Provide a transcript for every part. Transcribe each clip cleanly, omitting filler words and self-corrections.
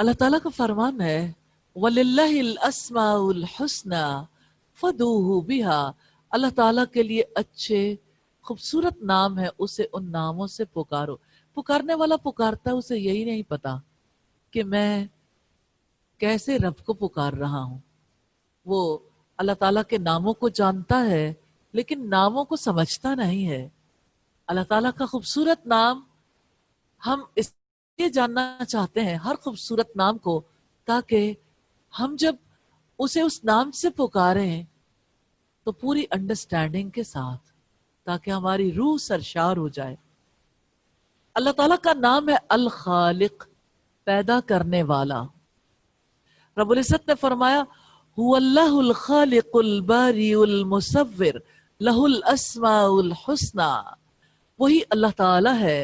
اللہ تعالیٰ کا فرمان ہے وَلِلَّهِ الْأَسْمَاءُ الْحُسْنَى فَادْعُوهُ بِهَا، اللہ تعالیٰ کے لیے اچھے خوبصورت نام ہے، اسے ان ناموں سے پکارو۔ پکارنے والا پکارتا ہے، اسے یہی نہیں پتا کہ میں کیسے رب کو پکار رہا ہوں۔ وہ اللہ تعالیٰ کے ناموں کو جانتا ہے لیکن ناموں کو سمجھتا نہیں ہے۔ اللہ تعالیٰ کا خوبصورت نام ہم اس لیے جاننا چاہتے ہیں، ہر خوبصورت نام کو، تاکہ ہم جب اسے اس نام سے پکاریں تو پوری انڈرسٹینڈنگ کے ساتھ، تاکہ ہماری روح سرشار ہو جائے۔ اللہ تعالیٰ کا نام ہے الخالق، پیدا کرنے والا۔ رب العزت نے فرمایا هو اللہ الخالق الباری المصور لہ الاسماء الحسنى، وہی اللہ تعالیٰ ہے،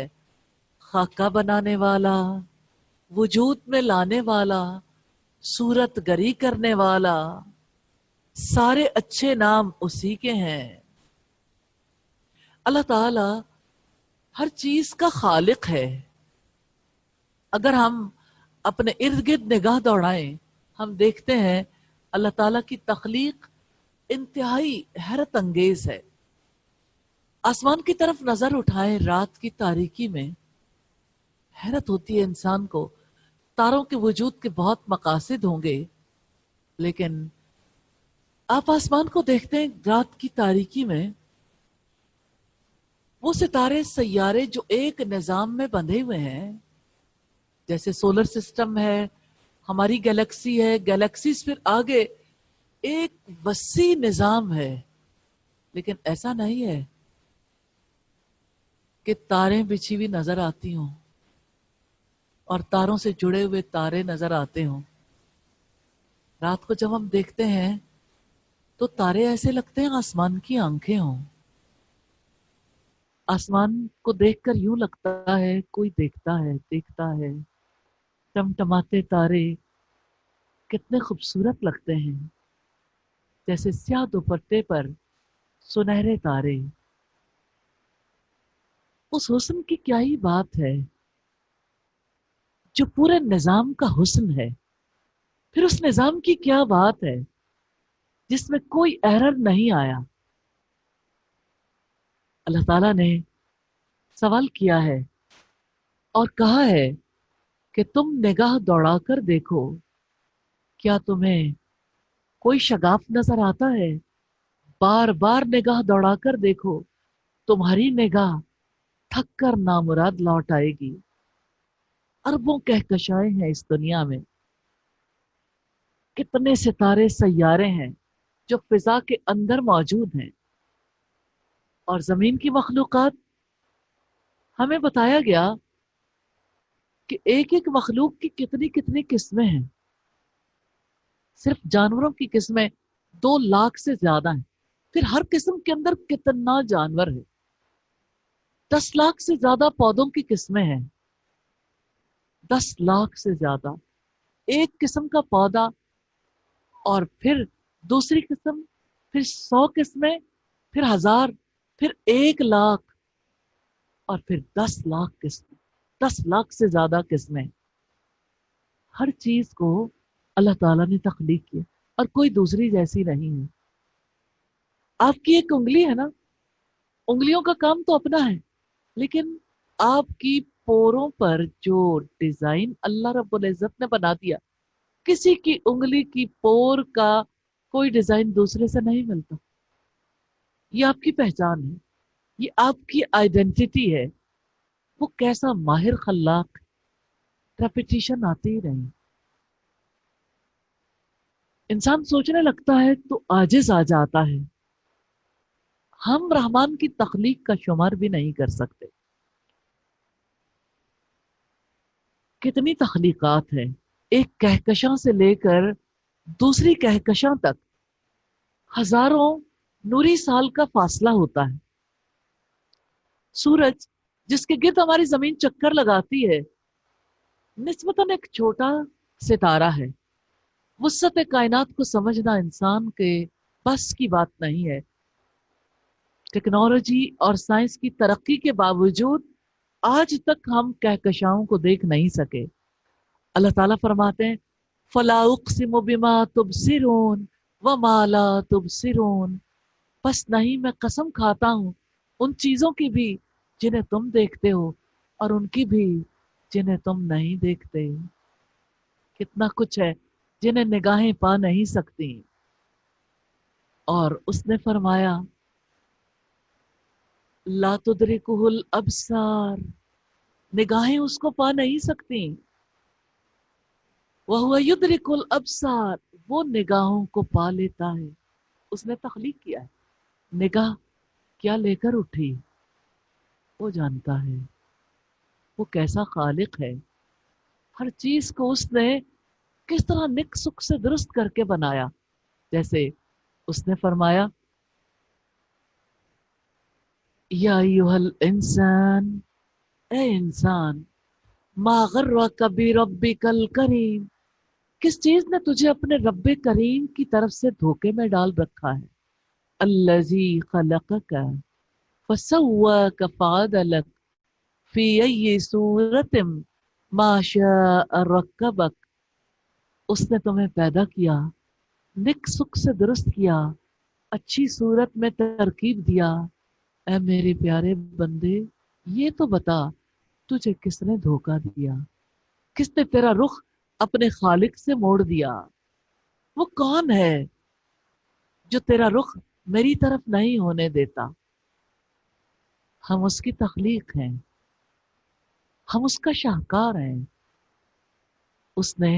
خاکہ بنانے والا، وجود میں لانے والا، صورت گری کرنے والا، سارے اچھے نام اسی کے ہیں۔ اللہ تعالیٰ ہر چیز کا خالق ہے۔ اگر ہم اپنے ارد گرد نگاہ دوڑائیں، ہم دیکھتے ہیں اللہ تعالیٰ کی تخلیق انتہائی حیرت انگیز ہے۔ آسمان کی طرف نظر اٹھائیں رات کی تاریکی میں، حیرت ہوتی ہے انسان کو۔ تاروں کے وجود کے بہت مقاصد ہوں گے، لیکن آپ آسمان کو دیکھتے ہیں رات کی تاریکی میں، وہ ستارے سیارے جو ایک نظام میں بندھے ہوئے ہیں، جیسے سولر سسٹم ہے، ہماری گیلیکسی ہے، گیلیکسیز پھر آگے ایک وسیع نظام ہے۔ لیکن ایسا نہیں ہے کہ تاریں بچھی ہوئی نظر آتی ہوں اور تاروں سے جڑے ہوئے تارے نظر آتے ہوں۔ رات کو جب ہم دیکھتے ہیں تو تارے ایسے لگتے ہیں آسمان کی آنکھیں ہوں۔ آسمان کو دیکھ کر یوں لگتا ہے کوئی دیکھتا ہے۔ ٹمٹماتے تارے کتنے خوبصورت لگتے ہیں، جیسے سیاہ دوپٹے پر سنہرے تارے۔ اس حسن کی کیا ہی بات ہے جو پورے نظام کا حسن ہے۔ پھر اس نظام کی کیا بات ہے جس میں کوئی ایرر نہیں آیا۔ اللہ تعالیٰ نے سوال کیا ہے اور کہا ہے کہ تم نگاہ دوڑا کر دیکھو، کیا تمہیں کوئی شگاف نظر آتا ہے؟ بار بار نگاہ دوڑا کر دیکھو، تمہاری نگاہ تھک کر نامراد لوٹ آئے گی۔ اربوں کہکشائیں ہیں اس دنیا میں، کتنے ستارے سیارے ہیں جو فضا کے اندر موجود ہیں، اور زمین کی مخلوقات ہمیں بتایا گیا کہ ایک ایک مخلوق کی کتنی کتنی قسمیں ہیں۔ صرف جانوروں کی قسمیں 2 لاکھ سے زیادہ ہیں، پھر ہر قسم کے اندر کتنا جانور ہے۔ 10 لاکھ سے زیادہ پودوں کی قسمیں ہیں، 10 لاکھ سے زیادہ ایک قسم کا پودا، اور پھر دوسری قسم، پھر 100 قسمیں، پھر 1000، پھر 1 لاکھ، اور پھر 10 لاکھ قسمیں، 10 لاکھ سے زیادہ قسمیں۔ ہر چیز کو اللہ تعالیٰ نے تخلیق کیا اور کوئی دوسری جیسی نہیں ہے۔ آپ کی ایک انگلی ہے نا، انگلیوں کا کام تو اپنا ہے، لیکن آپ کی پوروں پر جو ڈیزائن اللہ رب العزت نے بنا دیا، کسی کی انگلی کی پور کا کوئی ڈیزائن دوسرے سے نہیں ملتا۔ یہ آپ کی پہچان ہے، یہ آپ کی آئیڈینٹی ہے۔ وہ کیسا ماہر خلاق، ریپیٹیشن آتی ہی رہی۔ انسان سوچنے لگتا ہے تو عاجز آ جاتا ہے۔ ہم رحمان کی تخلیق کا شمار بھی نہیں کر سکتے۔ کتنی تخلیقات ہیں، ایک کہکشاں سے لے کر دوسری کہکشاں تک ہزاروں نوری سال کا فاصلہ ہوتا ہے۔ سورج جس کے گرد ہماری زمین چکر لگاتی ہے، نسبتاً ایک چھوٹا ستارہ ہے۔ وسعت کائنات کو سمجھنا انسان کے بس کی بات نہیں ہے۔ ٹیکنالوجی اور سائنس کی ترقی کے باوجود آج تک ہم کہکشاؤں کو دیکھ نہیں سکے۔ اللہ تعالیٰ فرماتے ہیں فلا اقسم بما تبصرون وما لا تبصرون، بس نہیں میں قسم کھاتا ہوں ان چیزوں کی بھی جنہیں تم دیکھتے ہو اور ان کی بھی جنہیں تم نہیں دیکھتے. کتنا کچھ ہے جنہیں نگاہیں پا نہیں سکتی. اور اس نے فرمایا لا تدرکہ الابصار، نگاہیں اس کو پا نہیں سکتی. وَهُوَ يُدْرِكُ الْأَبْصَارَ، وہ نگاہوں کو پا لیتا ہے. اس نے تخلیق کیا ہے. نگاہ کیا لے کر اٹھی وہ جانتا ہے. وہ کیسا خالق ہے. ہر چیز کو اس نے کس طرح نک سک سے درست کر کے بنایا. جیسے اس نے فرمایا یا ایھا الانسان، اے انسان، ما غرک بربک الکریم، کس چیز نے تجھے اپنے رب کریم کی طرف سے دھوکے میں ڈال رکھا ہے. الذی خلقک فسواک فعدلک فی ای صورت ما شاء رکبک، اس نے تمہیں پیدا کیا، نک سک سے درست کیا، اچھی صورت میں ترکیب دیا. اے میرے پیارے بندے یہ تو بتا تجھے کس نے دھوکہ دیا، کس نے تیرا رخ اپنے خالق سے موڑ دیا. وہ کون ہے جو تیرا رخ میری طرف نہیں ہونے دیتا. ہم اس کی تخلیق ہیں، ہم اس کا شاہکار ہیں. اس نے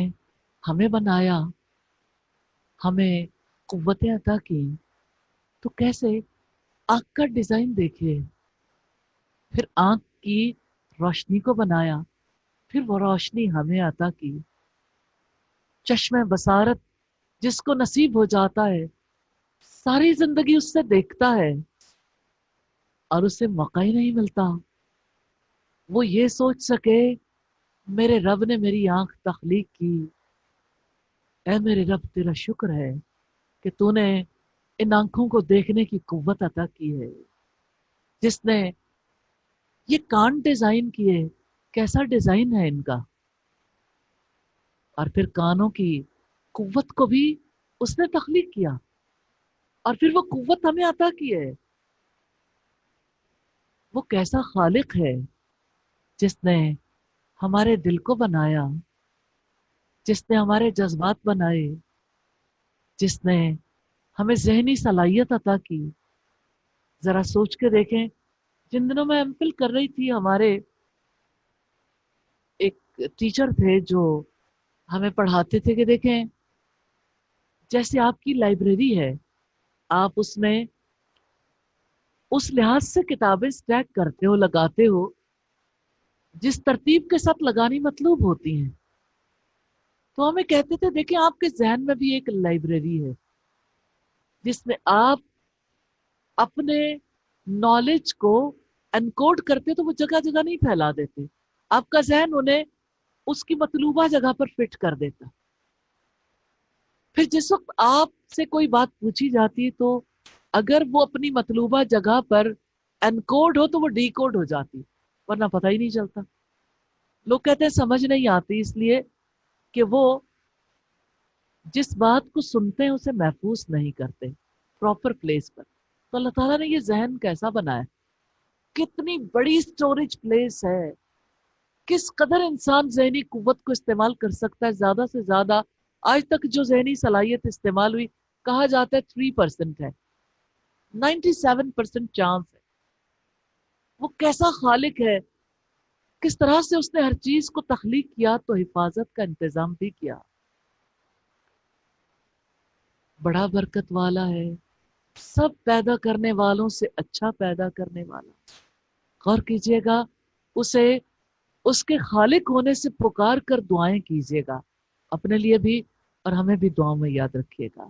ہمیں بنایا، ہمیں قوتیں عطا کی. تو کیسے آنکھ کا ڈیزائن دیکھے، پھر آنکھ کی روشنی کو بنایا، پھر وہ روشنی ہمیں عطا کی. چشم بصارت جس کو نصیب ہو جاتا ہے ساری زندگی اس سے دیکھتا ہے اور اسے موقع ہی نہیں ملتا وہ یہ سوچ سکے میرے رب نے میری آنکھ تخلیق کی. اے میرے رب تیرا شکر ہے کہ تو نے ان آنکھوں کو دیکھنے کی قوت عطا کی ہے. جس نے یہ کان ڈیزائن کیے، کیسا ڈیزائن ہے ان کا. اور پھر کانوں کی قوت کو بھی اس نے تخلیق کیا اور پھر وہ قوت ہمیں عطا کی ہے. وہ کیسا خالق ہے جس نے ہمارے دل کو بنایا، جس نے ہمارے جذبات بنائے، جس نے ہمیں ذہنی صلاحیت عطا کی. ذرا سوچ کے دیکھیں، جن دنوں میں ایم فل کر رہی تھی ہمارے ایک ٹیچر تھے جو ہمیں پڑھاتے تھے کہ دیکھیں جیسے آپ کی لائبریری ہے، آپ اس میں اس لحاظ سے کتابیں اسٹیک کرتے ہو، لگاتے ہو جس ترتیب کے ساتھ لگانی مطلوب ہوتی ہیں. تو ہمیں کہتے تھے دیکھیں آپ کے ذہن میں بھی ایک لائبریری ہے جس میں آپ اپنے نالج کو انکوڈ کرتے تو وہ جگہ جگہ نہیں پھیلا دیتے. آپ کا ذہن انہیں اس کی مطلوبہ جگہ پر فٹ کر دیتا. پھر جس وقت آپ سے کوئی بات پوچھی جاتی تو اگر وہ اپنی مطلوبہ جگہ پر انکوڈ ہو تو وہ ڈی کوڈ ہو جاتی، ورنہ پتہ ہی نہیں چلتا. لوگ کہتے ہیں سمجھ نہیں آتی، اس لیے کہ وہ جس بات کو سنتے ہیں اسے محفوظ نہیں کرتے پراپر پلیس پر. تو اللہ تعالیٰ نے یہ ذہن کیسا بنایا، کتنی بڑی سٹوریج پلیس ہے، کس قدر انسان ذہنی قوت کو استعمال کر سکتا ہے. زیادہ سے زیادہ آج تک جو ذہنی صلاحیت استعمال ہوئی کہا جاتا ہے 3% ہے، 97% چانس ہے. وہ کیسا خالق ہے، کس طرح سے اس نے ہر چیز کو تخلیق کیا تو حفاظت کا انتظام بھی کیا. بڑا برکت والا ہے، سب پیدا کرنے والوں سے اچھا پیدا کرنے والا. غور کیجئے گا، اسے اس کے خالق ہونے سے پکار کر دعائیں کیجئے گا، اپنے لیے بھی اور ہمیں بھی دعاؤں میں یاد رکھیے گا.